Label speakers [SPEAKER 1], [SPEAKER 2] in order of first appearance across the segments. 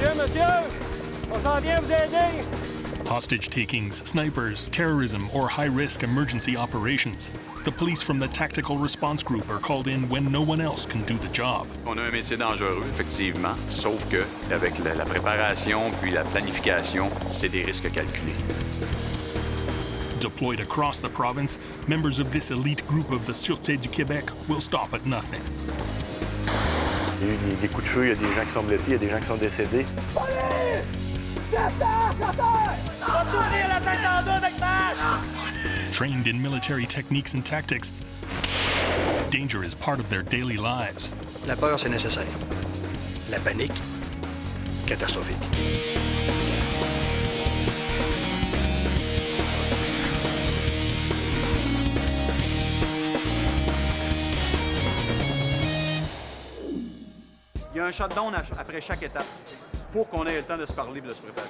[SPEAKER 1] Monsieur, monsieur! On s'en vient vous aider!
[SPEAKER 2] Hostage takings, snipers, terrorism, or high-risk emergency operations. The police from the Tactical Response Group are called in when no one else can do the job.
[SPEAKER 3] On a un métier dangereux, effectivement, sauf que avec la préparation puis la planification, c'est des risques calculés.
[SPEAKER 2] Deployed across the province, members of this elite group of the Sûreté du Québec will stop at nothing.
[SPEAKER 4] Il y a eu des coups de feu, il y a des gens qui sont blessés, il y a des gens qui sont décédés.
[SPEAKER 1] Police! Chef-terre! Chef-terre! Retournez la tête en deux avec bâche!
[SPEAKER 2] Trained in military techniques and tactics, danger is part of their daily lives.
[SPEAKER 5] La peur, c'est nécessaire. La panique, catastrophique.
[SPEAKER 6] Il y a un shutdown après chaque étape pour qu'on ait le temps de se parler et de se préparer.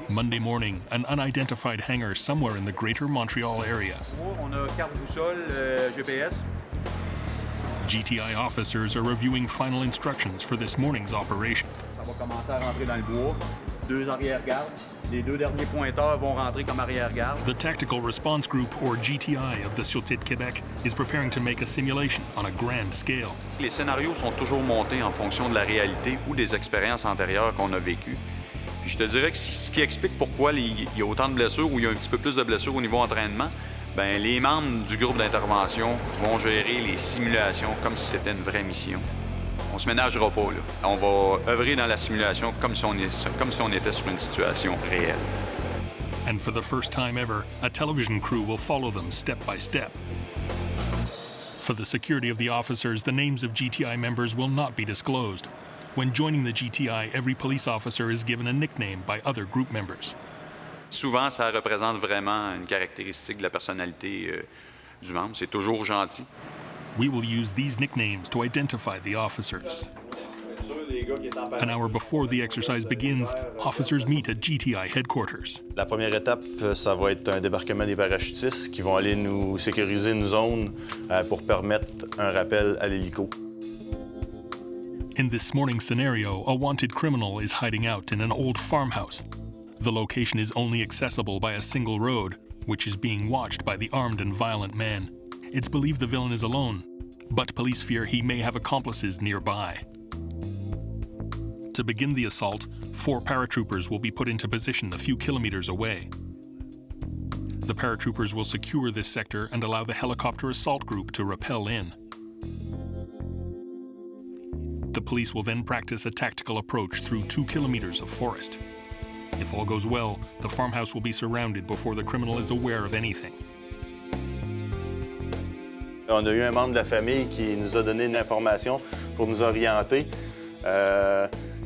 [SPEAKER 2] Monday morning, an unidentified hangar somewhere in the greater Montreal area.
[SPEAKER 6] On a carte boussole, GPS.
[SPEAKER 2] GTI officers are reviewing final instructions for this morning's operation.
[SPEAKER 6] Ça va commencer à rentrer dans le bois. 2 arrière-gardes. Les 2 derniers pointeurs vont rentrer comme arrière-garde.
[SPEAKER 2] The Tactical Response Group, or GTI, of the Sûreté de Québec is preparing to make a simulation on a grand scale.
[SPEAKER 3] Les scénarios sont toujours montés en fonction de la réalité ou des expériences antérieures qu'on a vécues. Puis je te dirais que ce qui explique pourquoi il y a autant de blessures ou il y a un petit peu plus de blessures au niveau entraînement, bien, les membres du groupe d'intervention vont gérer les simulations comme si c'était une vraie mission. On se ménagera pas, là. On va œuvrer dans la simulation comme si on était sur une situation réelle.
[SPEAKER 2] And for the first time ever, a television crew will follow them step by step. For the security of the officers, the names of GTI members will not be disclosed. When joining the GTI, every police officer is given a nickname by other group members.
[SPEAKER 3] Souvent, ça représente vraiment une caractéristique de la personnalité du membre. C'est toujours gentil.
[SPEAKER 2] We will use these nicknames to identify the officers. An hour before the exercise begins, officers meet at GTI headquarters.
[SPEAKER 4] La première étape, ça va être un débarquement des parachutistes qui vont aller nous sécuriser une zone pour permettre un rappel à l'hélico.
[SPEAKER 2] In this morning's scenario, a wanted criminal is hiding out in an old farmhouse. The location is only accessible by a single road, which is being watched by the armed and violent man. It's believed the villain is alone, but police fear he may have accomplices nearby. To begin the assault, 4 paratroopers will be put into position a few kilometers away. The paratroopers will secure this sector and allow the helicopter assault group to rappel in. The police will then practice a tactical approach through 2 kilometers of forest. If all goes well, the farmhouse will be surrounded before the criminal is aware of anything.
[SPEAKER 4] On a eu un membre de la famille qui nous a donné une information pour nous orienter.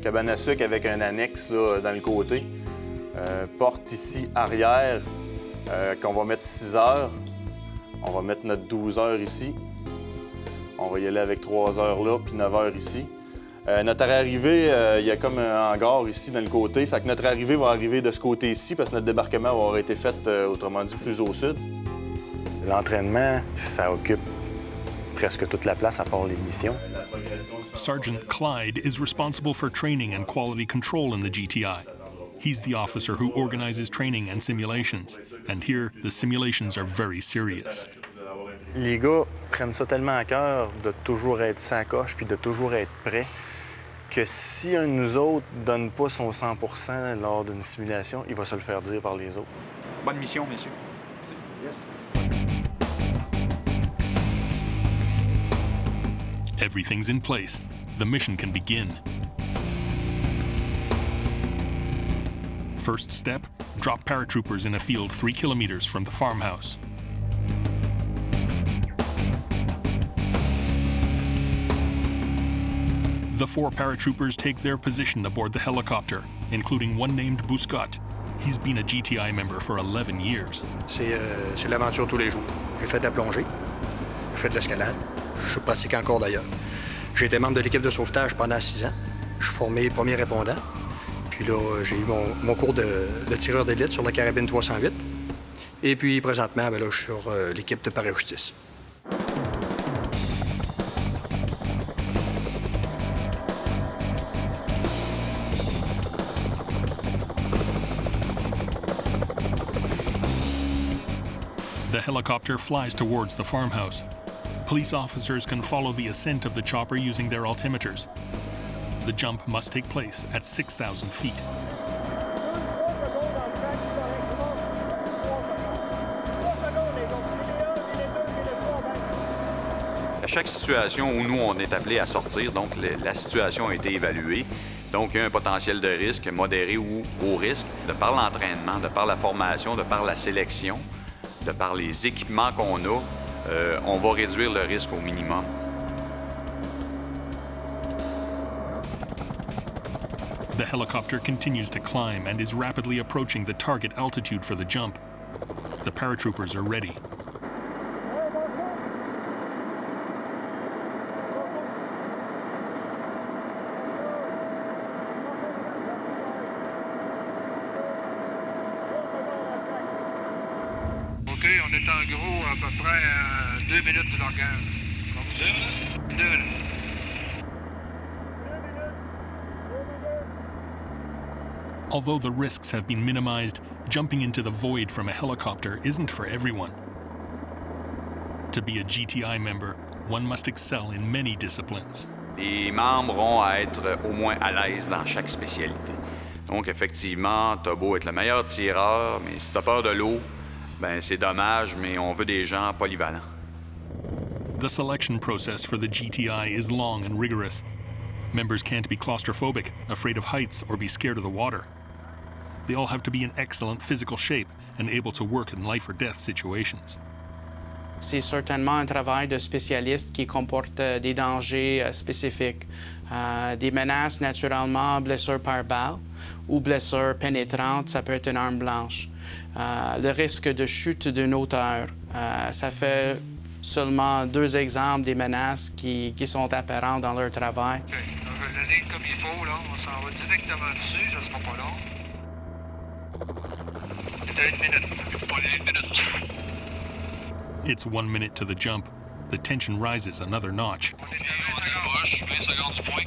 [SPEAKER 4] Cabane à sucre avec un annexe là, dans le côté. Porte ici arrière qu'on va mettre 6 heures. On va mettre notre 12 heures ici. On va y aller avec 3 heures là, puis 9 heures ici. Notre arrivée, il y a comme un hangar ici dans le côté. Fait que notre arrivée va arriver de ce côté-ci parce que notre débarquement va avoir été fait, autrement dit, plus au sud. L'entraînement, ça occupe presque toute la place à part les missions.
[SPEAKER 2] Sergeant Clyde is responsible for training and quality control in the GTI. He's the officer who organizes training and simulations. And here, the simulations are very serious.
[SPEAKER 4] Les gars prennent ça tellement à cœur de toujours être sacoche puis de toujours être prêt que si un de nous autres donne pas son 100% lors d'une simulation, il va se le faire dire par les autres.
[SPEAKER 6] Bonne mission, messieurs.
[SPEAKER 2] Everything's in place. The mission can begin. First step, drop paratroopers in a field 3 kilometers from the farmhouse. The 4 paratroopers take their position aboard the helicopter, including one named Bouscat. He's been a GTI member for 11 years.
[SPEAKER 5] C'est l'aventure tous les jours. J'ai fait de la plongée, j'ai fait de l'escalade, je pratique encore d'ailleurs. J'ai été membre de l'équipe de sauvetage pendant 6 ans. Je suis formé premier répondant. Puis là, j'ai eu mon cours de tireur d'élite sur la carabine 308. Et puis présentement, bien là, je suis sur l'équipe de parachutistes.
[SPEAKER 2] The helicopter flies towards the farmhouse. Police officers can follow the ascent of the chopper using their altimeters. The jump must take place at 6,000 feet.
[SPEAKER 3] À chaque situation où nous, on est appelé à sortir, donc la situation a été évaluée. Donc, il y a un potentiel de risque modéré ou haut risque. De par l'entraînement, de par la formation, de par la sélection, de par les équipements qu'on a, on va réduire le risque au minimum.
[SPEAKER 2] The helicopter continues to climb and is rapidly approaching the target altitude for the jump. The paratroopers are ready.
[SPEAKER 7] OK, on est en gros à peu près à 2 minutes du langage. 2 minutes? 2 minutes.
[SPEAKER 2] Although the risks have been minimized, jumping into the void from a helicopter isn't for everyone. To be a GTI member, one must excel in many disciplines.
[SPEAKER 3] Les membres vont être au moins à l'aise dans chaque spécialité. Donc, effectivement, t'as beau être le meilleur tireur, mais si t'as peur de l'eau, ben c'est dommage, mais on veut des gens polyvalents.
[SPEAKER 2] The selection process for the GTI is long and rigorous. Members can't be claustrophobic, afraid of heights, or be scared of the water. They all have to be in excellent physical shape and able to work in life or death situations.
[SPEAKER 8] C'est certainement un travail de spécialiste qui comporte des dangers spécifiques, des menaces naturellement, blessures par balle ou blessures pénétrantes, ça peut être une arme blanche. Le risque de chute d'une hauteur, ça fait seulement 2 exemples des menaces qui sont apparentes dans leur travail.
[SPEAKER 7] OK, on va le ligne comme il faut, là. On s'en va directement dessus, ça sera pas long. On est à 1 minute. Pas 1 minute.
[SPEAKER 2] It's 1 minute to the jump. The tension rises another notch.
[SPEAKER 7] On est à 20 secondes. 20 secondes du point.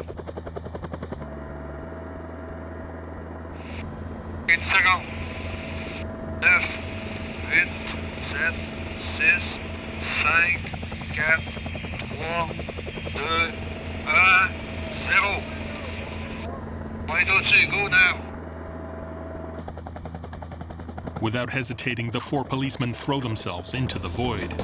[SPEAKER 7] 10 secondes. 9, 8, 7, 6, 5, 4, 3, 2, 1, 0. On est au-dessus. Go now.
[SPEAKER 2] Without hesitating, the 4 policemen throw themselves into the void.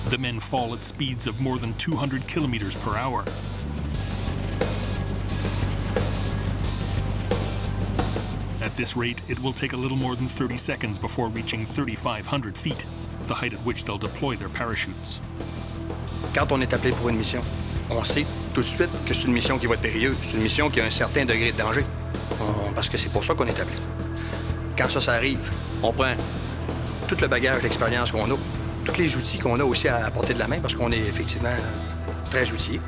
[SPEAKER 2] The men fall at speeds of more than 200 kilometers per hour. At this rate, it will take a little more than 30 seconds before reaching 3,500 feet, the height at which they'll deploy their parachutes.
[SPEAKER 5] Quand on est appelé pour une mission, on sait tout de suite que c'est une mission qui va être périlleuse. C'est une mission qui a un certain degré de danger. Parce que c'est pour ça qu'on est appelé. Quand ça arrive, on prend tout le bagage d'expérience qu'on a, tous les outils qu'on a aussi à portée de la main, parce qu'on est effectivement très outillés.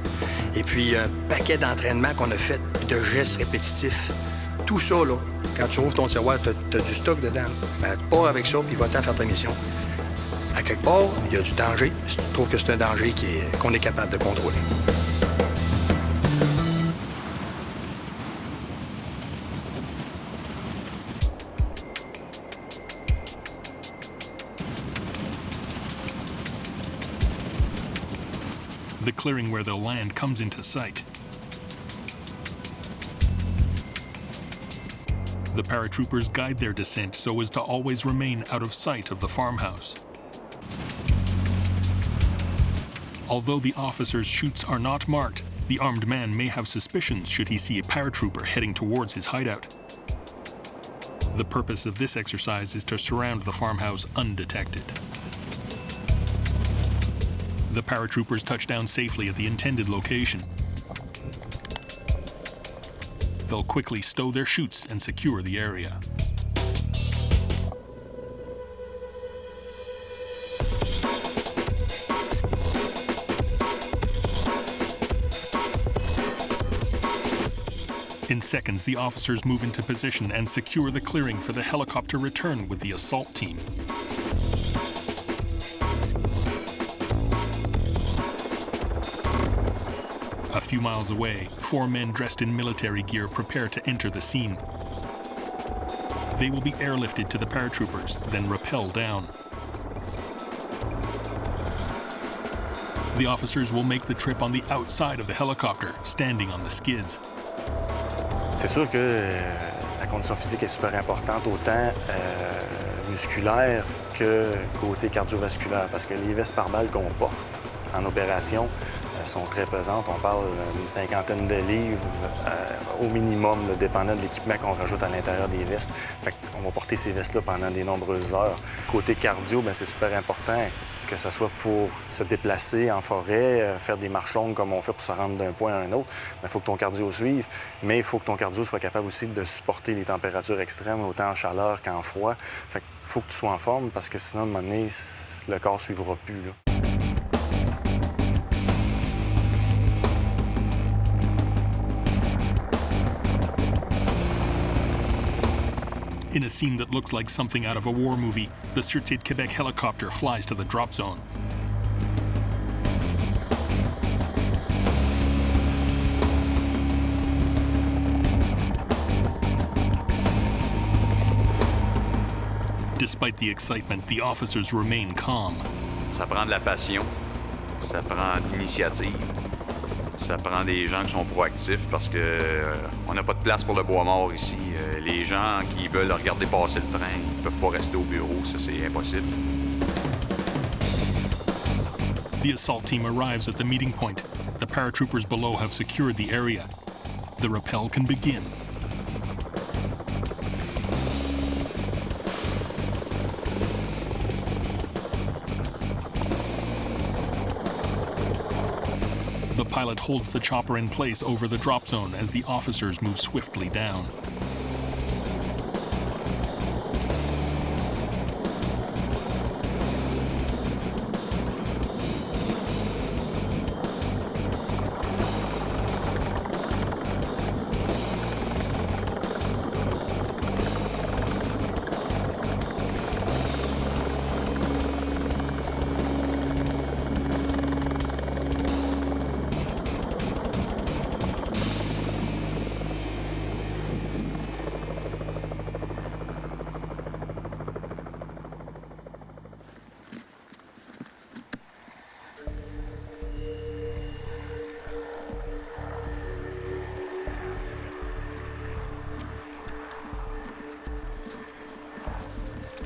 [SPEAKER 5] Et puis, un paquet d'entraînements qu'on a fait, de gestes répétitifs. Tout ça, là, quand tu ouvres ton tiroir, tu as du stock dedans. Ben, tu pars avec ça, puis va-t'en faire ta mission. À quelque part, il y a du danger. Si tu trouves que c'est un danger qu'on est capable de contrôler.
[SPEAKER 2] The clearing where they'll land comes into sight. The paratroopers guide their descent so as to always remain out of sight of the farmhouse. Although the officer's chutes are not marked, the armed man may have suspicions should he see a paratrooper heading towards his hideout. The purpose of this exercise is to surround the farmhouse undetected. The paratroopers touch down safely at the intended location. They'll quickly stow their chutes and secure the area. Within seconds, the officers move into position and secure the clearing for the helicopter return with the assault team. A few miles away, 4 men dressed in military gear prepare to enter the scene. They will be airlifted to the paratroopers, then rappel down. The officers will make the trip on the outside of the helicopter, standing on the skids.
[SPEAKER 4] C'est sûr que la condition physique est super importante, autant musculaire que côté cardiovasculaire, parce que les vestes pare-balles qu'on porte en opération sont très pesantes. On parle d'une 50aine de livres au minimum, là, dépendant de l'équipement qu'on rajoute à l'intérieur des vestes. Fait qu'on va porter ces vestes-là pendant de nombreuses heures. Côté cardio, c'est super important que ce soit pour se déplacer en forêt, faire des marches longues comme on fait pour se rendre d'un point à un autre. Il faut que ton cardio suive, mais il faut que ton cardio soit capable aussi de supporter les températures extrêmes, autant en chaleur qu'en froid. Fait qu'il faut que tu sois en forme parce que sinon, à un moment donné, le corps ne suivra plus, là.
[SPEAKER 2] In a scene that looks like something out of a war movie, the Sûreté de Québec helicopter flies to the drop zone. Despite the excitement, the officers remain calm.
[SPEAKER 3] Ça prend de la passion, ça prend de l'initiative, ça prend des gens qui sont proactifs parce que on n'a pas de place pour le bois mort ici. Les gens qui veulent regarder passer le train, ils ne peuvent pas rester au bureau, ça c'est impossible.
[SPEAKER 2] The assault team arrives at the meeting point. The paratroopers below have secured the area. The rappel can begin. The pilot holds the chopper in place over the drop zone as the officers move swiftly down.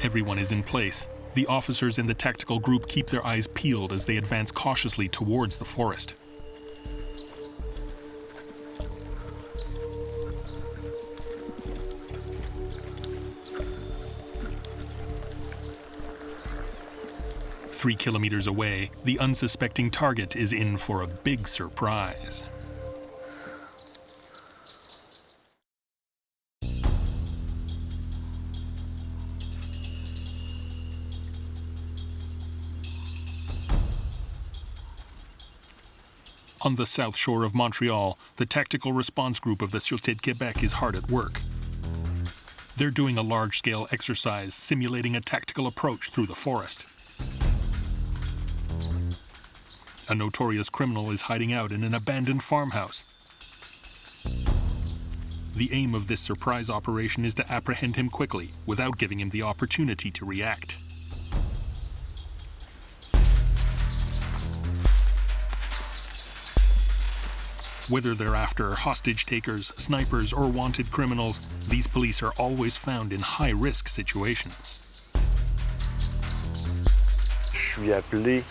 [SPEAKER 2] Everyone is in place. The officers in the tactical group keep their eyes peeled as they advance cautiously towards the forest. Three kilometers away, the unsuspecting target is in for a big surprise. On the south shore of Montreal, the Tactical Response Group of the Sûreté de Québec is hard at work. They're doing a large-scale exercise simulating a tactical approach through the forest. A notorious criminal is hiding out in an abandoned farmhouse. The aim of this surprise operation is to apprehend him quickly, without giving him the opportunity to react. Whether they're after hostage takers, snipers, or wanted criminals, these police are always found in high-risk situations.
[SPEAKER 4] Je suis appelé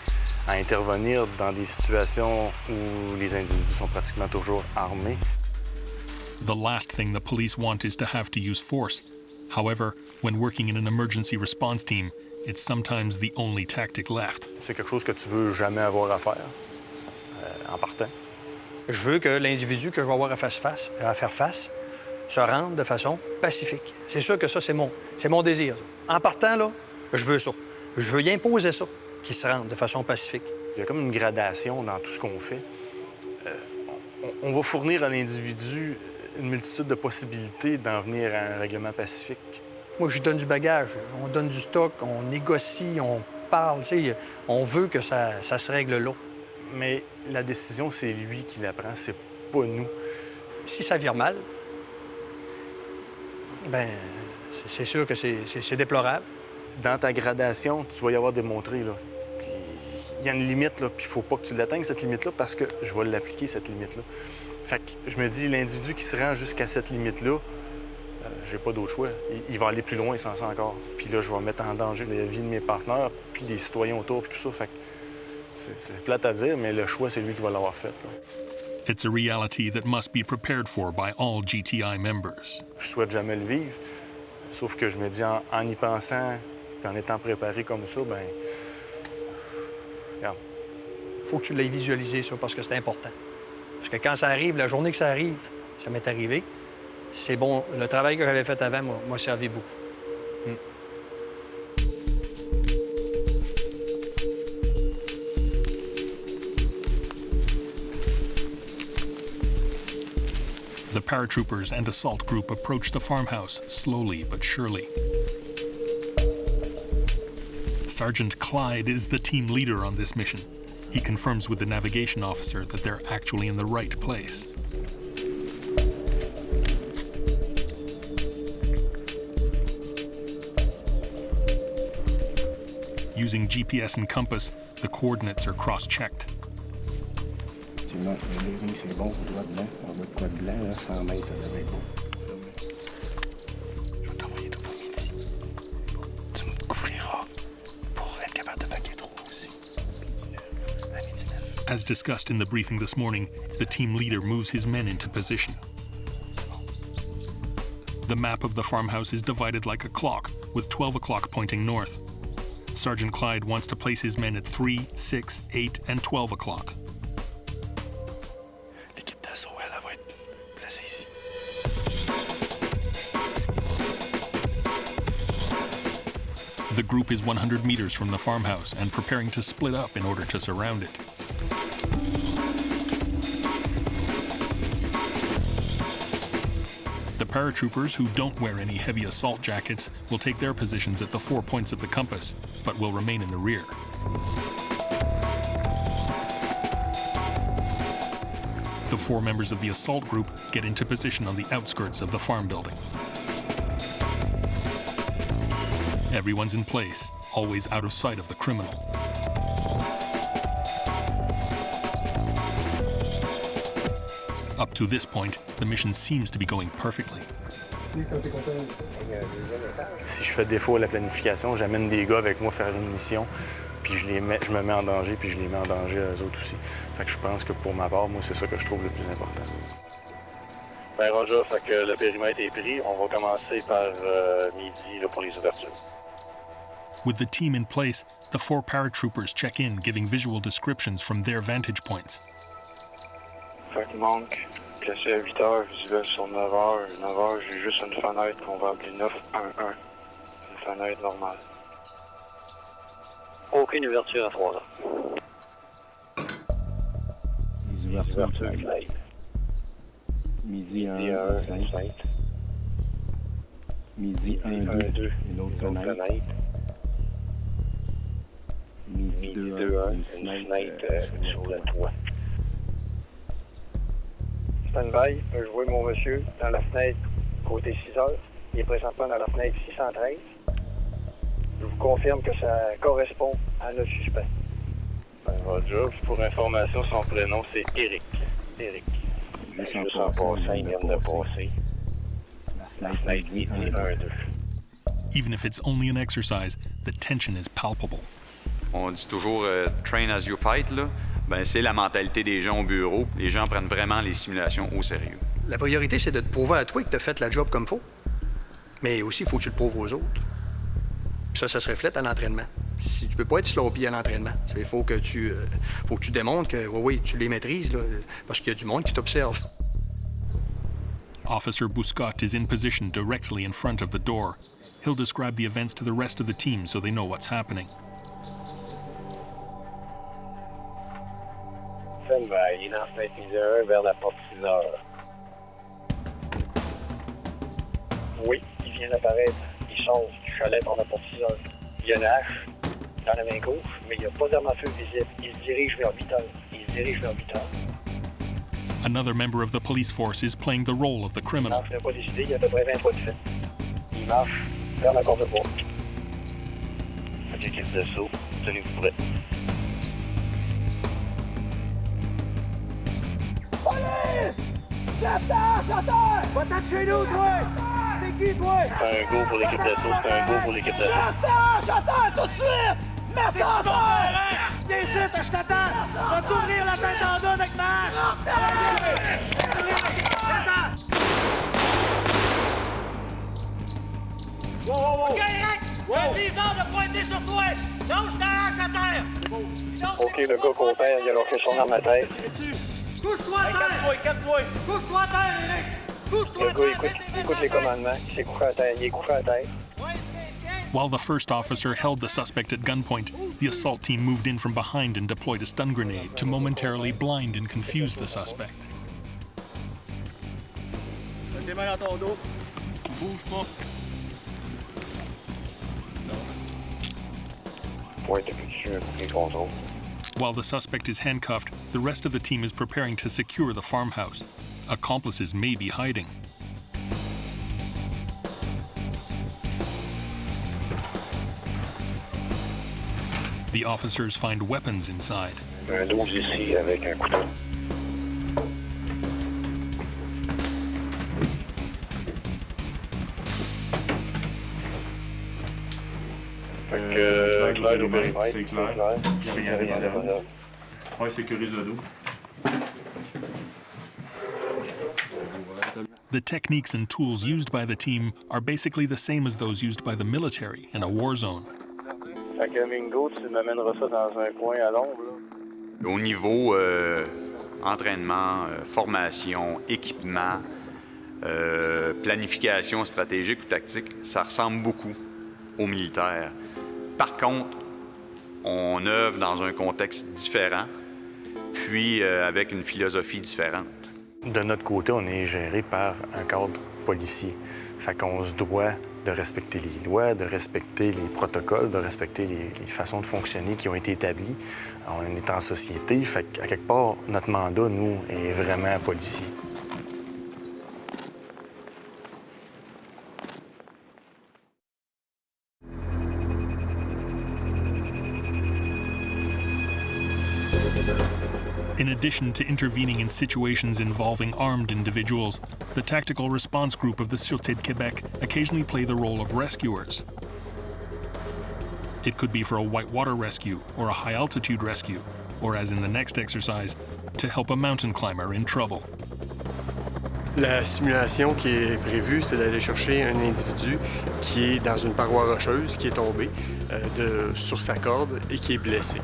[SPEAKER 4] à intervenir dans des situations où les individus sont pratiquement toujours armés.
[SPEAKER 2] The last thing the police want is to have to use force. However, when working in an emergency response team, it's sometimes the only tactic left.
[SPEAKER 4] C'est quelque chose que tu veux jamais avoir à faire, en partant.
[SPEAKER 5] Je veux que l'individu que je vais avoir à faire face se rende de façon pacifique. C'est sûr que ça, c'est mon désir. En partant, là, je veux ça. Je veux y imposer ça, qu'il se rende de façon pacifique.
[SPEAKER 4] Il y a comme une gradation dans tout ce qu'on fait. On va fournir à l'individu une multitude de possibilités d'en venir à un règlement pacifique.
[SPEAKER 5] Moi, je lui donne du bagage, on donne du stock, on négocie, on parle, tu sais, on veut que ça se règle là.
[SPEAKER 4] Mais la décision, c'est lui qui la prend, c'est pas nous.
[SPEAKER 5] Si ça vire mal, ben c'est sûr que c'est déplorable.
[SPEAKER 4] Dans ta gradation, tu vas y avoir démontré, là. Puis il y a une limite, là, puis il faut pas que tu l'atteignes, cette limite-là, parce que je vais l'appliquer, cette limite-là. Fait que je me dis, l'individu qui se rend jusqu'à cette limite-là, j'ai pas d'autre choix. Il va aller plus loin sans ça encore. Puis là, je vais mettre en danger la vie de mes partenaires, puis des citoyens autour, puis tout ça. Fait que c'est plate à dire, mais le choix, c'est lui qui va l'avoir fait, là.
[SPEAKER 2] It's a reality that must be prepared for by all GTI members.
[SPEAKER 4] Je souhaite jamais le vivre, sauf que je me dis, en y pensant, puis en étant préparé comme ça, ben regarde.
[SPEAKER 5] Faut que tu l'aies visualisé, ça, parce que c'est important. Parce que quand ça arrive, la journée que ça arrive, ça m'est arrivé, c'est bon. Le travail que j'avais fait avant m'a servi beaucoup.
[SPEAKER 2] The paratroopers and assault group approach the farmhouse slowly but surely. Sergeant Clyde is the team leader on this mission. He confirms with the navigation officer that they're actually in the right place. Using GPS and compass, the coordinates are cross-checked.
[SPEAKER 9] C'est bon, droit de blanc. On va de quoi de blanc, là, 100 mètres, ça devrait être bon. Je vais t'envoyer tout pour midi. Tu me couvriras pour être capable de baquer trop aussi. À midi 9.
[SPEAKER 2] As discussed in the briefing this morning, the team leader moves his men into position. The map of the farmhouse is divided like a clock, with 12 o'clock pointing north. Sergeant Clyde wants to place his men at 3, 6, 8, and 12 o'clock.
[SPEAKER 9] L'équipe d'assaut, elle va être placée ici.
[SPEAKER 2] The group is 100 meters from the farmhouse and preparing to split up in order to surround it. The paratroopers, who don't wear any heavy assault jackets, will take their positions at the 4 points of the compass, but will remain in the rear. The 4 members of the assault group get into position on the outskirts of the farm building. Everyone's in place, always out of sight of the criminal. Up to this point, the mission seems to be going perfectly.
[SPEAKER 4] Si je fais défaut à la planification, j'amène des gars avec moi faire une mission, puis je me mets en danger, puis je les mets en danger eux autres aussi. Fait que je pense que pour ma part, moi, c'est ça que je trouve le plus important.
[SPEAKER 10] Ben Roger, fait que le périmètre est pris. On va commencer par midi là, pour les ouvertures.
[SPEAKER 2] With the team in place, the 4 paratroopers check in, giving visual descriptions from their vantage points.
[SPEAKER 10] Fait qu'il manque, placé à 8 heures, visuel sur 9 heures. 9 heures, j'ai juste une fenêtre qu'on va appeler 911. Une fenêtre normale. Aucune ouverture à 3 heures.
[SPEAKER 9] Les ouvertures,
[SPEAKER 10] fenêtre.
[SPEAKER 9] Midi 1,
[SPEAKER 10] fenêtre.
[SPEAKER 9] Midi 1, 2, une autre fenêtre. Midi 2, 1, une fenêtre
[SPEAKER 10] sur le toit. Stand-by, je vois mon monsieur dans la fenêtre côté 6 heures. Il est présentement dans la fenêtre 613. Je vous confirme que ça correspond à notre suspect. Ben, Roger, pour information, son prénom c'est Eric. Eric. Juste en passant, il vient de passer. La fenêtre midi 1, 2.
[SPEAKER 2] Even if it's only an exercise, the tension is palpable.
[SPEAKER 3] On dit toujours train as you fight, là. Ben, c'est la mentalité des gens au bureau. Les gens prennent vraiment les simulations au sérieux.
[SPEAKER 5] La priorité, c'est de te prouver à toi que tu as fait la job comme faut. Mais aussi, il faut que tu le prouves aux autres. Puis ça se reflète à l'entraînement. Si tu peux pas être sloppy à l'entraînement, il faut que tu démontres que oui, tu les maîtrises, là, parce qu'il y a du monde qui t'observe.
[SPEAKER 2] Officer Bouscott is in position directly in front of the door. He'll describe the events to the rest of the team so they know what's happening.
[SPEAKER 10] Il est dans la fenêtre midi 1 vers la porte 6 heures. Oui, il vient d'apparaître. Il sort du chalet par la porte 6 heures. Il y a une hache dans la main gauche, mais il n'y a pas d'arme à feu visible. Il se dirige vers 8 heures.
[SPEAKER 2] Another member of the police force is playing the role of the criminal.
[SPEAKER 10] Je n'ai pas décidé, il y a à peu près 20 fois de fait. Il marche vers la corde de bois. Faites l'équipe de saut, tenez-vous prêts.
[SPEAKER 1] Police! Chanteur! Va-t'en de chez nous, toi! T'es qui, toi?
[SPEAKER 10] C'est un go pour l'équipe d'assaut,
[SPEAKER 1] Chanteur, tout de suite! Mets ça en terre! Viens ici, je t'attends! Va t'ouvrir la tête en deux avec ma hache! OK, Eric! J'ai le viseur de pointer sur toi! Lâche ta hache à terre!
[SPEAKER 10] OK, le gars compère, il a lâché son arme à terre.
[SPEAKER 1] Couche-toi à terre! Calme-toi! Couche-toi à terre, Eric! Couche-toi
[SPEAKER 10] Le
[SPEAKER 1] à
[SPEAKER 10] gars
[SPEAKER 1] terre!
[SPEAKER 10] écoute les commandements. Il s'est couché à terre. Il est couché à terre.
[SPEAKER 2] While the first officer held the suspect at gunpoint, the assault team moved in from behind and deployed a stun grenade to momentarily blind and confuse the suspect.
[SPEAKER 1] Tes mains dans ton dos. Bouge pas.
[SPEAKER 10] Pointe dessus, les contrôles.
[SPEAKER 2] While the suspect is handcuffed, the rest of the team is preparing to secure the farmhouse. Accomplices may be hiding. The officers find weapons inside.
[SPEAKER 10] Un 12 ici avec un couteau.
[SPEAKER 6] Clair au périmètre, c'est clair. Il n'y a rien derrière. Oui, sécurise le dos.
[SPEAKER 2] The techniques and tools used by the team are basically the same as those used by the military in a war zone.
[SPEAKER 10] Fait que Mingo, tu m'amèneras ça dans un coin à l'ombre, là.
[SPEAKER 3] Au niveau entraînement, formation, équipement, planification stratégique ou tactique, ça ressemble beaucoup aux militaires. Par contre, on œuvre dans un contexte différent, puis avec une philosophie différente.
[SPEAKER 4] De notre côté, on est géré par un cadre policier. Fait qu'on se doit de respecter les lois, de respecter les protocoles, de respecter les façons de fonctionner qui ont été établies. On est en société, fait qu'à quelque part, notre mandat, nous, est vraiment policier.
[SPEAKER 2] In addition to intervening in situations involving armed individuals, the Tactical Response Group of the Sûreté de Québec occasionally play the role of rescuers. It could be for a whitewater rescue or a high-altitude rescue, or as in the next exercise, to help a mountain climber in trouble.
[SPEAKER 5] La simulation qui est prévue, c'est d'aller chercher un individu qui est dans une paroi rocheuse, qui est tombé sur sa corde et qui est blessé.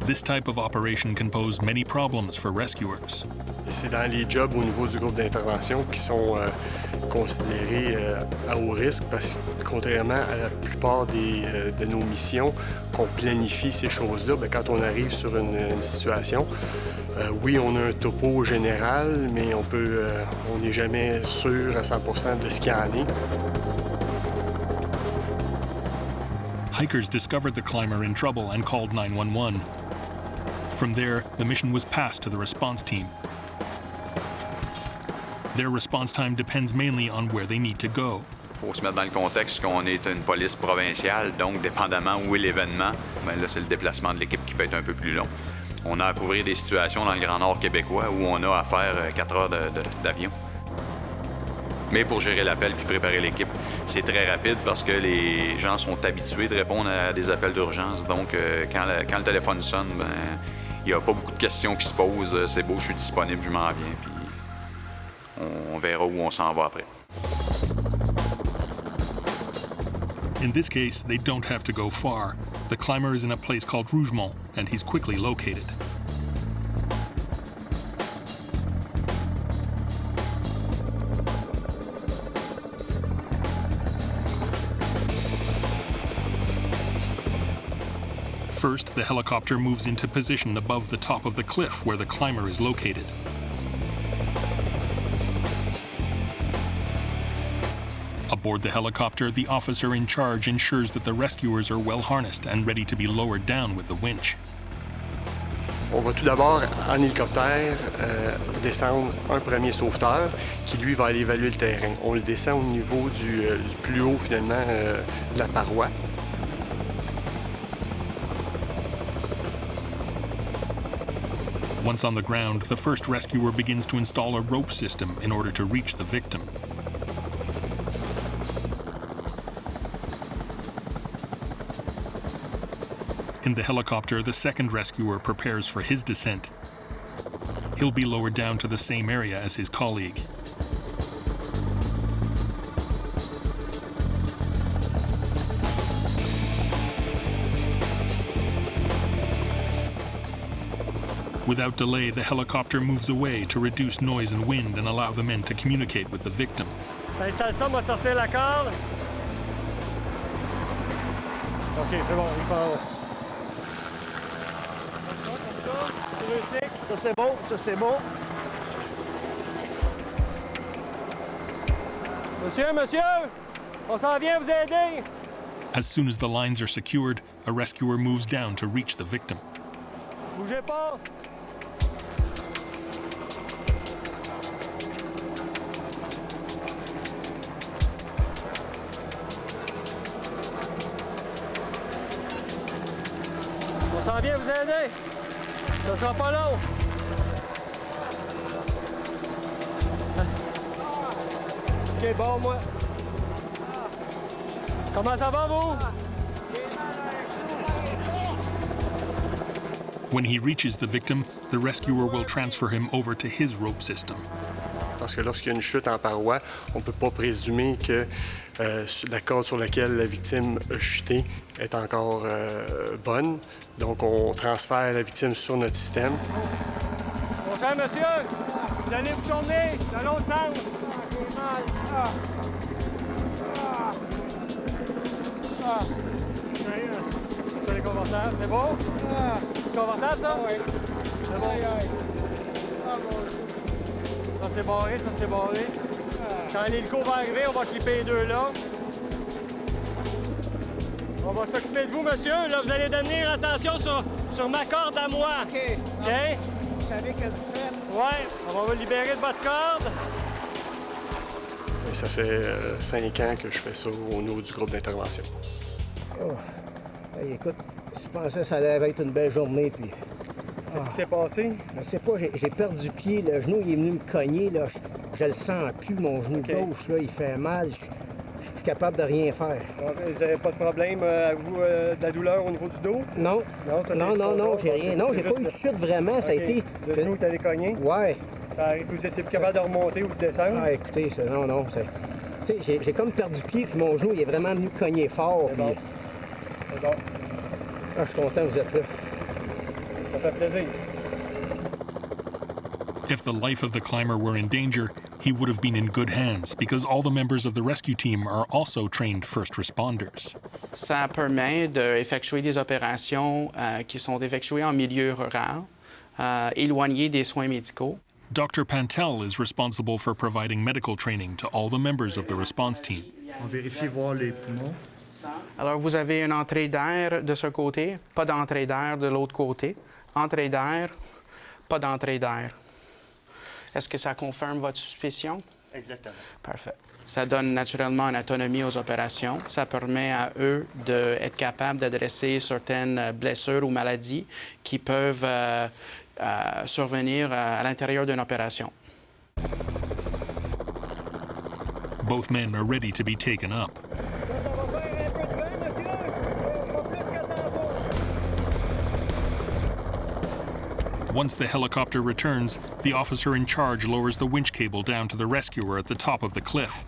[SPEAKER 2] This type of operation can pose many problems for rescuers.
[SPEAKER 5] C'est dans les jobs au niveau du groupe d'intervention qui sont considérés à haut risque parce que, contrairement à la plupart de nos missions, qu'on planifie ces choses-là, bien, quand on arrive sur une situation, oui, on a un topo général, mais on n'est jamais sûr à 100% de ce qu'il y en est.
[SPEAKER 2] Hikers discovered the climber in trouble and called 911. From there, the mission was passed to the response team. Their response time depends mainly on where they need to go.
[SPEAKER 3] Il faut se mettre dans le contexte qu'on est une police provinciale, donc dépendamment où est l'événement, bien là, c'est le déplacement de l'équipe qui peut être un peu plus long. On a à couvrir des situations dans le Grand Nord québécois où on a à faire 4 heures d'avion. Mais pour gérer l'appel puis préparer l'équipe, c'est très rapide parce que les gens sont habitués de répondre à des appels d'urgence. Donc, quand le téléphone sonne, ben, il n'y a pas beaucoup de questions qui se posent. C'est beau, je suis disponible, je m'en viens, puis on verra où on s'en va après.
[SPEAKER 2] In this case, they don't have to go far. The climber is in a place called Rougemont, and he's quickly located. First, the helicopter moves into position above the top of the cliff where the climber is located. Aboard the helicopter, the officer in charge ensures that the rescuers are well harnessed and ready to be lowered down with the winch.
[SPEAKER 11] On va tout d'abord, en hélicoptère, descendre un premier sauveteur qui, lui, va aller évaluer le terrain. On le descend au niveau du plus haut, finalement, de la paroi.
[SPEAKER 2] Once on the ground, the first rescuer begins to install a rope system in order to reach the victim. In the helicopter, the second rescuer prepares for his descent. He'll be lowered down to the same area as his colleague. Without delay, the helicopter moves away to reduce noise and wind and allow the men to communicate with the victim.
[SPEAKER 11] Installe ça, on va sortir la corde. OK, c'est bon, il part. Ça, c'est bon, ça, c'est bon. Monsieur, on s'en vient vous aider.
[SPEAKER 2] As soon as the lines are secured, a rescuer moves down to reach the victim.
[SPEAKER 11] Bougez pas. On s'en vient vous aider. Ça sera pas long. OK, bon, moi. Comment ça va, vous?
[SPEAKER 2] When he reaches the victim, the rescuer will transfer him over to his rope system.
[SPEAKER 11] Parce que lorsqu'il y a une chute en paroi, on ne peut pas présumer que la corde sur laquelle la victime a chuté est encore bonne. Donc, on transfère la victime sur notre système. Mon cher monsieur, vous allez vous tourner dans l'autre sens. J'ai mal. C'est confortable, c'est bon? C'est confortable, ça? Oui. C'est bon? Ça, c'est barré, ça, c'est barré. Quand l'hélico va arriver, on va clipper les deux là. On va s'occuper de vous, monsieur. Là, vous allez donner attention sur ma corde à moi. OK. OK? Vous savez qu'est-ce que vous faites? Oui. On va vous libérer de votre corde. Ça fait 5 ans que je fais ça au niveau du groupe d'intervention.
[SPEAKER 12] Oh. Hey, écoute, je pensais que ça allait être une belle journée, puis...
[SPEAKER 11] Qu'est-ce qui s'est passé?
[SPEAKER 12] Je sais pas, j'ai perdu pied, le genou il est venu me cogner, là. Je le sens plus, mon genou gauche, là, il fait mal, je suis plus capable de rien faire.
[SPEAKER 11] Vous n'avez pas de problème, à vous, de la douleur au niveau du dos?
[SPEAKER 12] Non, non, j'ai rien. Non, j'ai pas eu de chute vraiment, ça a été...
[SPEAKER 11] Le genou t'avait cogné?
[SPEAKER 12] Ouais.
[SPEAKER 11] Vous étiez plus capable de remonter ou de descendre?
[SPEAKER 12] Ah, écoutez, ça, non, c'est... Tu sais, j'ai comme perdu pied, puis mon genou il est vraiment venu cogner fort, puis...
[SPEAKER 11] Bon. C'est bon.
[SPEAKER 12] Ah, je suis content que vous êtes là.
[SPEAKER 11] Ça fait plaisir.
[SPEAKER 2] If the life of the climber were in danger, he would have been in good hands because all the members of the rescue team are also trained first responders.
[SPEAKER 8] Ça permet d'effectuer des opérations qui sont effectuées en milieu rural, éloignées des soins médicaux.
[SPEAKER 2] Dr. Pantel is responsible for providing medical training to all the members of the response team.
[SPEAKER 6] On vérifie voir les poumons.
[SPEAKER 8] Alors, vous avez une entrée d'air de ce côté, pas d'entrée d'air de l'autre côté. Entrée d'air, pas d'entrée d'air. Est-ce que ça confirme votre suspicion?
[SPEAKER 6] Exactement.
[SPEAKER 8] Parfait. Ça donne naturellement une autonomie aux opérations. Ça permet à eux d'être capables d'adresser certaines blessures ou maladies qui peuvent survenir à l'intérieur d'une opération.
[SPEAKER 2] Both men are ready to be taken up. Once the helicopter returns, the officer in charge lowers the winch cable down to the rescuer at the top of the cliff.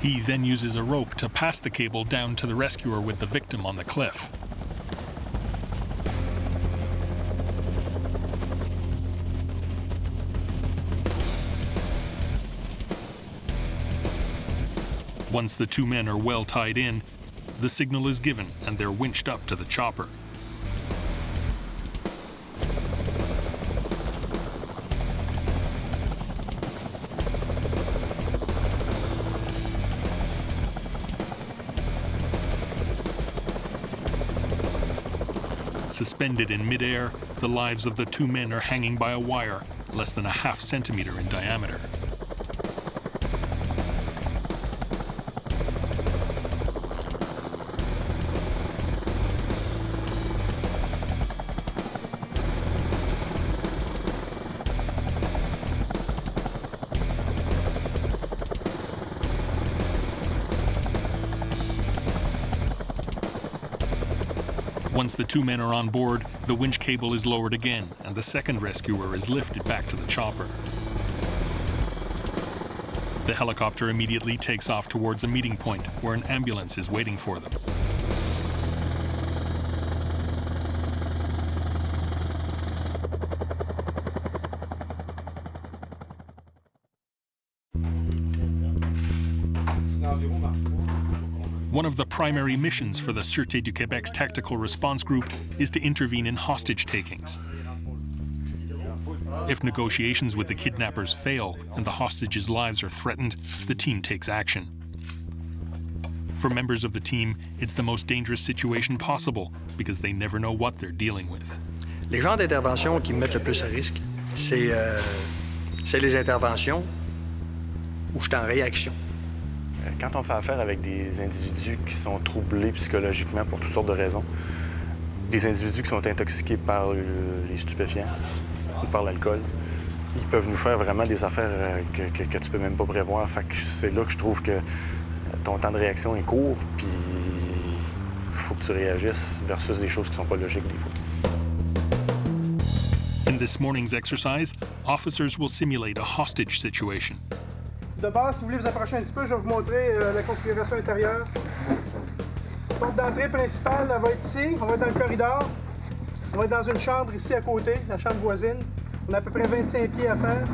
[SPEAKER 2] He then uses a rope to pass the cable down to the rescuer with the victim on the cliff. Once the two men are well tied in, the signal is given and they're winched up to the chopper. Suspended in midair, the lives of the two men are hanging by a wire less than a half centimeter in diameter. Once the two men are on board, the winch cable is lowered again, and the second rescuer is lifted back to the chopper. The helicopter immediately takes off towards a meeting point where an ambulance is waiting for them. One of the primary missions for the Sûreté du Québec's Tactical Response Group is to intervene in hostage takings. If negotiations with the kidnappers fail and the hostages' lives are threatened, the team takes action. For members of the team, it's the most dangerous situation possible because they never know what they're dealing with.
[SPEAKER 5] Les genres d'interventions qui me mettent le plus à risque, c'est les interventions où je suis en réaction.
[SPEAKER 4] Quand on fait affaire avec des individus qui sont troublés psychologiquement pour toutes sortes de raisons, des individus qui sont intoxiqués par les stupéfiants ou par l'alcool, ils peuvent nous faire vraiment des affaires que tu peux même pas prévoir. Fait que c'est là que je trouve que ton temps de réaction est court, puis il faut que tu réagisses versus des choses qui sont pas logiques des fois.
[SPEAKER 2] In this morning's exercise, officers will simulate a hostage situation.
[SPEAKER 13] De base, si vous voulez vous approcher un petit peu, je vais vous montrer la configuration intérieure. La porte d'entrée principale, elle va être ici. On va être dans le corridor. On va être dans une chambre ici à côté, la chambre voisine. On a à peu près 25 pieds à faire.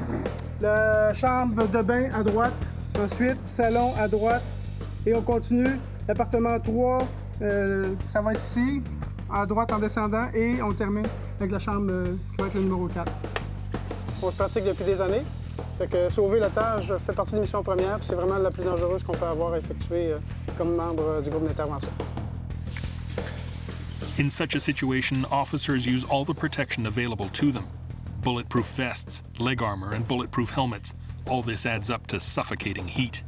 [SPEAKER 13] La chambre de bain à droite. Ensuite, salon à droite. Et on continue. L'appartement 3, ça va être ici, à droite en descendant. Et on termine avec la chambre qui va être le numéro 4. On se pratique depuis des années. Fait que sauver l'otage fait partie des missions premières, puis c'est vraiment la plus dangereuse qu'on peut avoir à effectuer comme membre du groupe d'intervention.
[SPEAKER 2] In such a situation, officers use all the protection available to them. Bulletproof vests, leg armor, and bulletproof helmets. All this adds up to suffocating heat.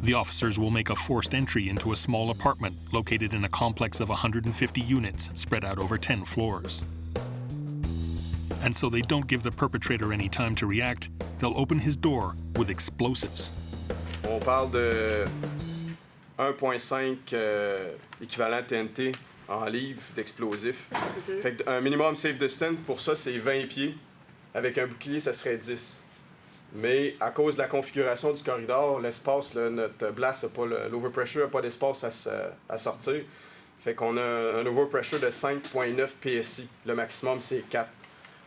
[SPEAKER 2] The officers will make a forced entry into a small apartment located in a complex of 150 units spread out over 10 floors. And so they don't give the perpetrator any time to react, they'll open his door with explosives.
[SPEAKER 14] On parle de 1,5 équivalent TNT en livres d'explosifs. Okay. Fait qu'un minimum safe distance, pour ça, c'est 20 pieds. Avec un bouclier, ça serait 10. Mais à cause de la configuration du corridor, l'espace, notre blast, l'overpressure n'a pas d'espace à sortir. Fait qu'on a un overpressure de 5,9 PSI. Le maximum, c'est 4.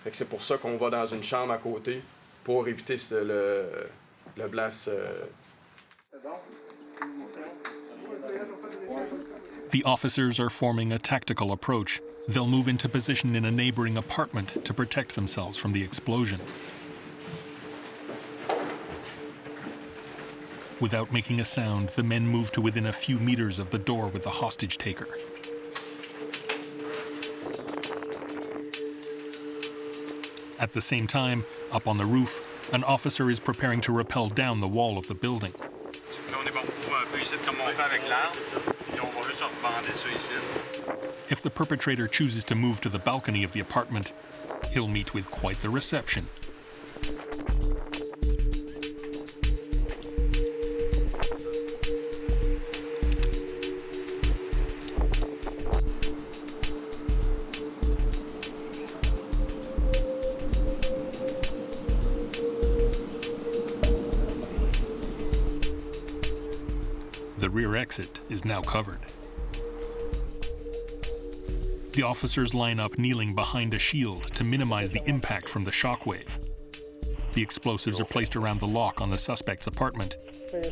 [SPEAKER 14] Fait que c'est pour ça qu'on va dans une chambre à côté pour éviter le blast.
[SPEAKER 2] The officers are forming a tactical approach. They'll move into position in a neighboring apartment to protect themselves from the explosion. Without making a sound, the men move to within a few meters of the door with the hostage taker. At the same time, up on the roof, an officer is preparing to rappel down the wall of the building. If the perpetrator chooses to move to the balcony of the apartment, he'll meet with quite the reception. The rear exit is now covered. The officers line up kneeling behind a shield to minimize the impact from the shockwave. The explosives are placed around the lock on the suspect's apartment.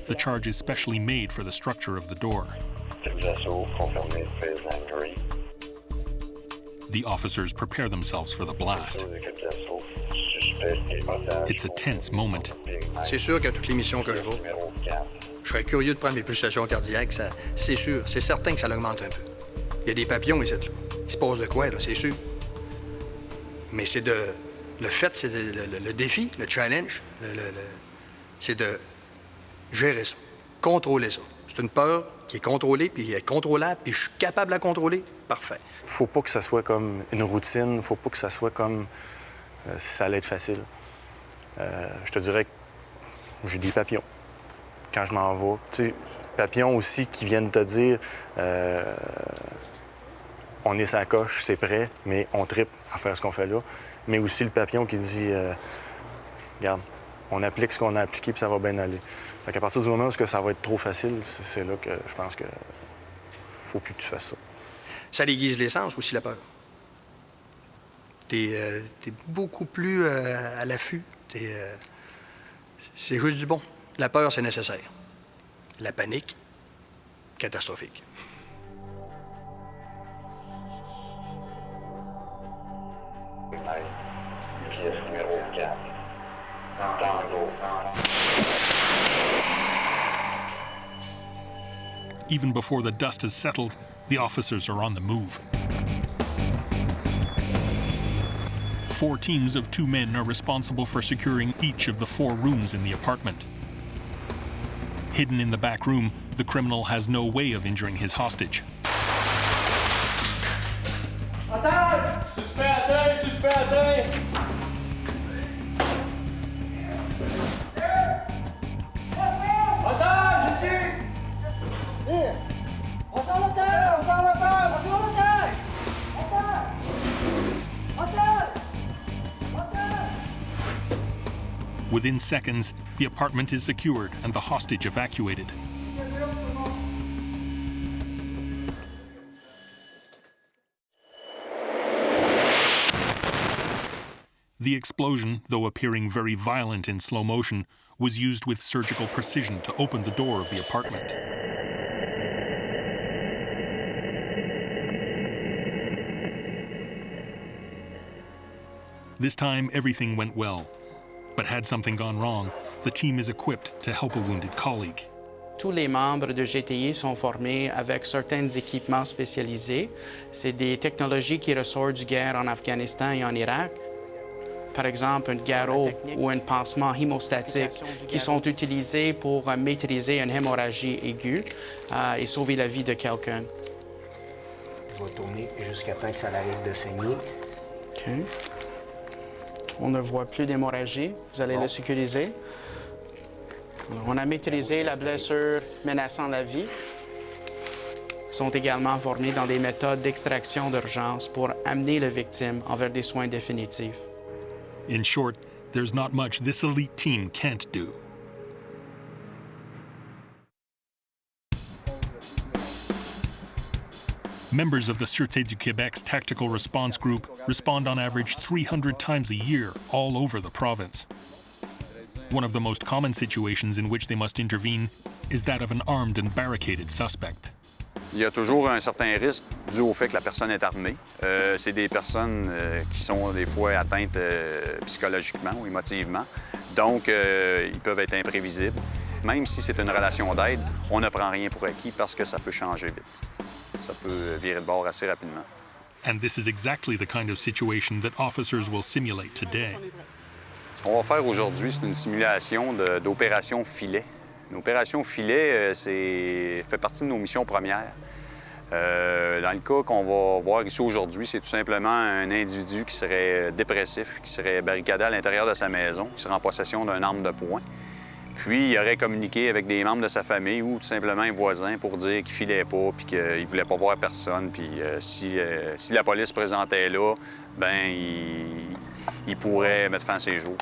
[SPEAKER 2] The charge is specially made for the structure of the door. The officers prepare themselves for the blast. It's a tense moment.
[SPEAKER 5] C'est sûr qu'à toutes les missions que je vais, je serais curieux de prendre mes pulsations cardiaques. C'est sûr, c'est certain que ça l'augmente un peu. Il y a des papillons ici, là. Il se passe de quoi, là, c'est sûr. Mais c'est de... Le fait, c'est le défi, le challenge, c'est de gérer ça, contrôler ça. C'est une peur qui est contrôlée, puis elle est contrôlable, puis je suis capable de la contrôler. Parfait.
[SPEAKER 4] Faut pas que ça soit comme une routine, faut pas que ça soit comme si ça allait être facile. Je te dirais que j'ai des papillons quand je m'en vais. Tu sais, papillons aussi qui viennent te dire on est sa coche, c'est prêt, mais on trippe à faire ce qu'on fait là. Mais aussi le papillon qui dit regarde, on applique ce qu'on a appliqué puis ça va bien aller. Fait qu'à partir du moment où ça va être trop facile, c'est là que je pense que faut plus que tu fasses ça.
[SPEAKER 5] Ça déguise l'essence aussi, la peur. T'es beaucoup plus à l'affût. C'est juste du bon. La peur, c'est nécessaire. La panique, catastrophique.
[SPEAKER 10] Pièce numéro 4. Tango.
[SPEAKER 2] Even before the dust has settled, the officers are on the move. 4 teams of 2 men are responsible for securing each of the 4 rooms in the apartment. Hidden in the back room, the criminal has no way of injuring his hostage.
[SPEAKER 1] Attends! Suspect atteint! Suspect atteint! Attends! Je sais! On s'en l'otage! On s'en l'otage! On s'en l'otage! Otage!
[SPEAKER 2] Within seconds, the apartment is secured and the hostage evacuated. The explosion, though appearing very violent in slow motion, was used with surgical precision to open the door of the apartment. This time, everything went well. But had something gone wrong, the team is equipped to help a wounded colleague.
[SPEAKER 8] Tous les membres de GTI sont formés avec certains équipements spécialisés. C'est des technologies qui ressortent du guerre en Afghanistan et en Irak. Par exemple, un garrot ou un pansement hémostatique qui sont utilisés pour maîtriser une hémorragie aiguë et sauver la vie de quelqu'un.
[SPEAKER 12] Je vais tourner jusqu'à temps que ça arrête de saigner.
[SPEAKER 8] OK. On ne voit plus d'hémorragie. Vous allez le sécuriser. On a maîtrisé la blessure menaçant la vie. Ils sont également formés dans des méthodes d'extraction d'urgence pour amener la victime envers des soins définitifs.
[SPEAKER 2] In short, there's not much this elite team can't do. Members of the Sûreté du Québec's Tactical Response Group respond on average 300 times a year all over the province. One of the most common situations in which they must intervene is that of an armed and barricaded suspect.
[SPEAKER 3] Il y a toujours un certain risque dû au fait que la personne est armée. C'est des personnes qui sont des fois atteintes psychologiquement ou émotivement. Donc, ils peuvent être imprévisibles. Même si c'est une relation d'aide, on ne prend rien pour acquis parce que ça peut changer vite. Ça peut virer de bord assez rapidement.
[SPEAKER 2] And this is exactly the kind of situation that officers will simulate today.
[SPEAKER 3] Ce qu'on va faire aujourd'hui, c'est une simulation d'opération filet. L'opération filet, fait partie de nos missions premières. Dans le cas qu'on va voir ici aujourd'hui, c'est tout simplement un individu qui serait dépressif, qui serait barricadé à l'intérieur de sa maison, qui serait en possession d'une arme de poing. Puis, il aurait communiqué avec des membres de sa famille ou tout simplement un voisin pour dire qu'il filait pas puis qu'il ne voulait pas voir personne. Puis, si la police se présentait là, ben il pourrait mettre fin à ses jours.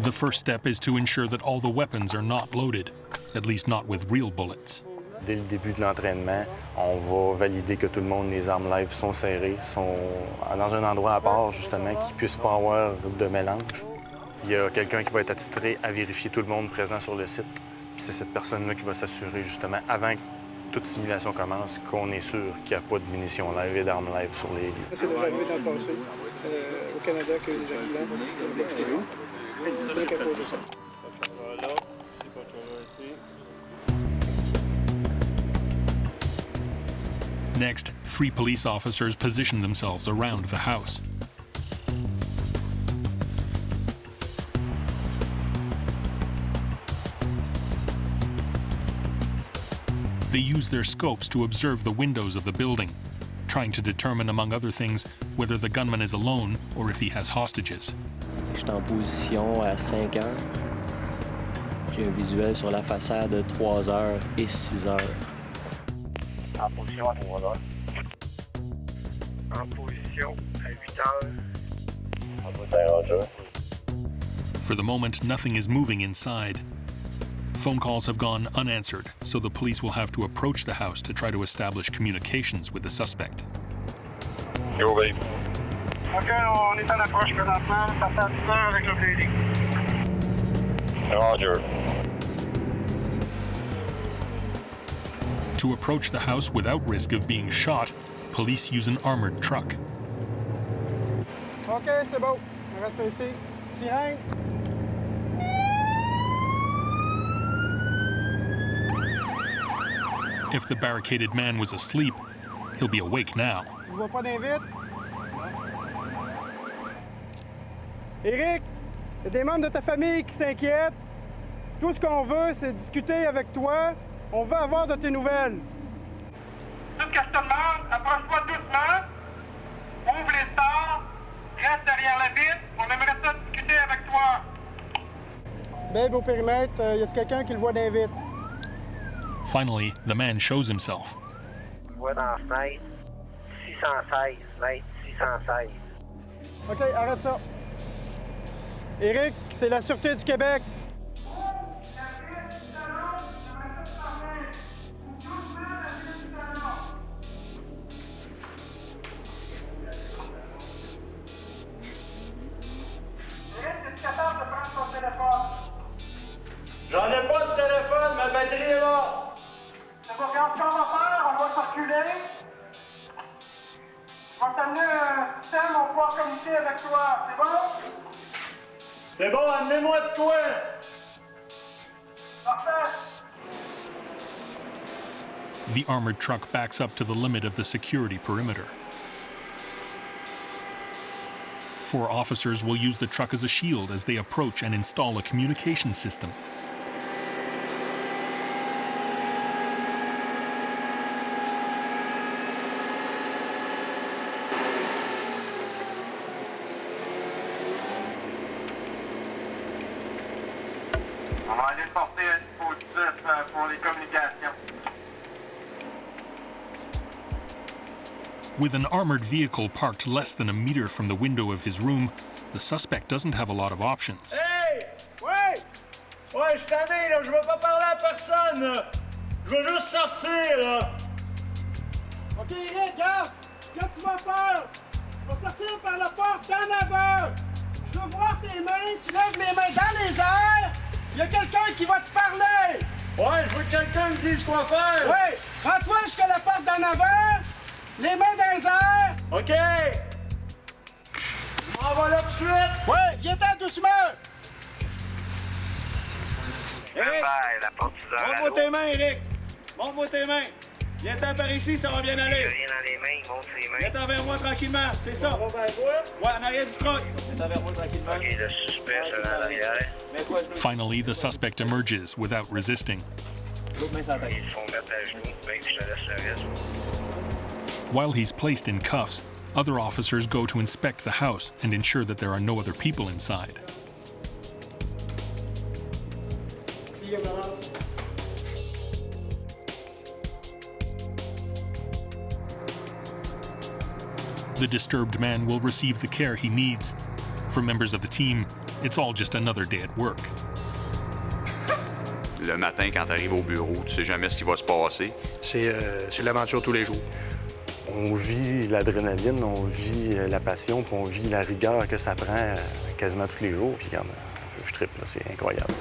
[SPEAKER 2] The first step is to ensure that all the weapons are not loaded, at least not with real bullets.
[SPEAKER 4] Dès le début de l'entraînement, on va valider que tout le monde, les armes live sont serrées, sont dans un endroit à part, justement, qu'ils ne puissent pas avoir de mélange. Il y a quelqu'un qui va être attitré à vérifier tout le monde présent sur le site. C'est cette personne-là qui va s'assurer, justement, avant que toute simulation commence qu'on est sûr qu'il n'y a pas de munitions live et d'armes live sur les lieux.
[SPEAKER 13] C'est déjà arrivé dans le passé, au Canada, qu'il y a eu des accidents, il y a pas que c'est lui. Rien qu'à cause de ça.
[SPEAKER 2] Next, 3 police officers position themselves around the house. They use their scopes to observe the windows of the building, trying to determine, among other things, whether the gunman is alone or if he has hostages.
[SPEAKER 15] Je suis en position à 5 heures. J'ai un visuel sur la façade de 3 heures et 6 heures.
[SPEAKER 10] En position à 3 heures. En position à 8 heures.
[SPEAKER 2] For the moment, nothing is moving inside. Phone calls have gone unanswered, so the police will have to approach the house to try to establish communications with the suspect.
[SPEAKER 7] Yo, babe.
[SPEAKER 10] OK, on est en approche présentement. Ça fait 10 heures avec le bleeding.
[SPEAKER 7] Roger.
[SPEAKER 2] To approach the house without risk of being shot, police use an armored truck.
[SPEAKER 13] OK, c'est bon. Arrête ça ici. Sirène.
[SPEAKER 2] If the barricaded man was asleep, he'll be awake now.
[SPEAKER 13] Tu vois pas d'invite? Éric, il y a des membres de ta famille qui s'inquiètent. Tout ce qu'on veut, c'est discuter avec toi. On veut avoir de tes nouvelles.
[SPEAKER 10] Tout ce que je te demande, approche-toi doucement. Ouvre les stores. Reste derrière la vitre. On aimerait ça discuter avec toi.
[SPEAKER 13] Babe, au périmètre, y a-t-il quelqu'un qui le voit d'invite?
[SPEAKER 2] Finally, the man shows himself.
[SPEAKER 10] Je vois dans la fenêtre 616, mètre 616.
[SPEAKER 13] OK, arrête ça. Éric, c'est la Sûreté du Québec.
[SPEAKER 1] J'en ai pas de téléphone, ma batterie est là!
[SPEAKER 10] C'est bon, regarde ce qu'on va faire, on va circuler. On va t'amener un système, on va pouvoir communiquer avec toi, c'est bon?
[SPEAKER 1] C'est bon, amenez-moi de quoi?
[SPEAKER 10] Parfait!
[SPEAKER 2] The armored truck backs up to the limit of the security perimeter. 4 officers will use the truck as a shield as they approach and install a communication system.
[SPEAKER 10] On va aller porter un dispositif pour les communications.
[SPEAKER 2] With an armored vehicle parked less than a meter from the window of his room, the suspect doesn't have a lot of options.
[SPEAKER 1] Hey! Ouais! Ouais, je suis tanné, là. Je veux pas parler à personne, là. Je veux juste sortir, là.
[SPEAKER 13] OK, Éric, regarde. Ce que tu vas faire, tu vas sortir par la porte d'en avant. Je veux voir tes mains. Tu lèves les mains dans les airs. Il y a quelqu'un qui va te parler.
[SPEAKER 1] Ouais, je veux que quelqu'un me dise quoi faire.
[SPEAKER 13] Oui, rends-toi jusqu'à la porte d'en avant. Les mains dans les airs.
[SPEAKER 1] OK. Je m'en vais là tout de suite.
[SPEAKER 13] Oui, viens-t'en doucement.
[SPEAKER 1] Éric,
[SPEAKER 10] La porte
[SPEAKER 1] montre-moi tes mains, Éric. Montre-moi tes mains. Viens-t'en par ici, ça va bien aller.
[SPEAKER 10] Rien dans les mains, il monte ses mains.
[SPEAKER 1] Viens-t'en vers moi tranquillement, c'est ça. Ouais, en arrière du truck. Viens-t'en vers moi tranquillement.
[SPEAKER 10] OK, le suspect sera à l'arrière.
[SPEAKER 2] Finally, the suspect emerges without resisting.
[SPEAKER 10] Ils font mettre à genoux, ben, je te laisse le reste.
[SPEAKER 2] While he's placed in cuffs, other officers go to inspect the house and ensure that there are no other people inside. The disturbed man will receive the care he needs. For members of the team, it's all just another day at work.
[SPEAKER 3] Le matin, quand tu arrives au bureau, tu sais jamais ce qui va se passer.
[SPEAKER 5] C'est l'aventure tous les jours.
[SPEAKER 4] On vit l'adrénaline, on vit la passion, puis on vit la rigueur que ça prend quasiment tous les jours. Puis regarde, je trippe, là, c'est incroyable.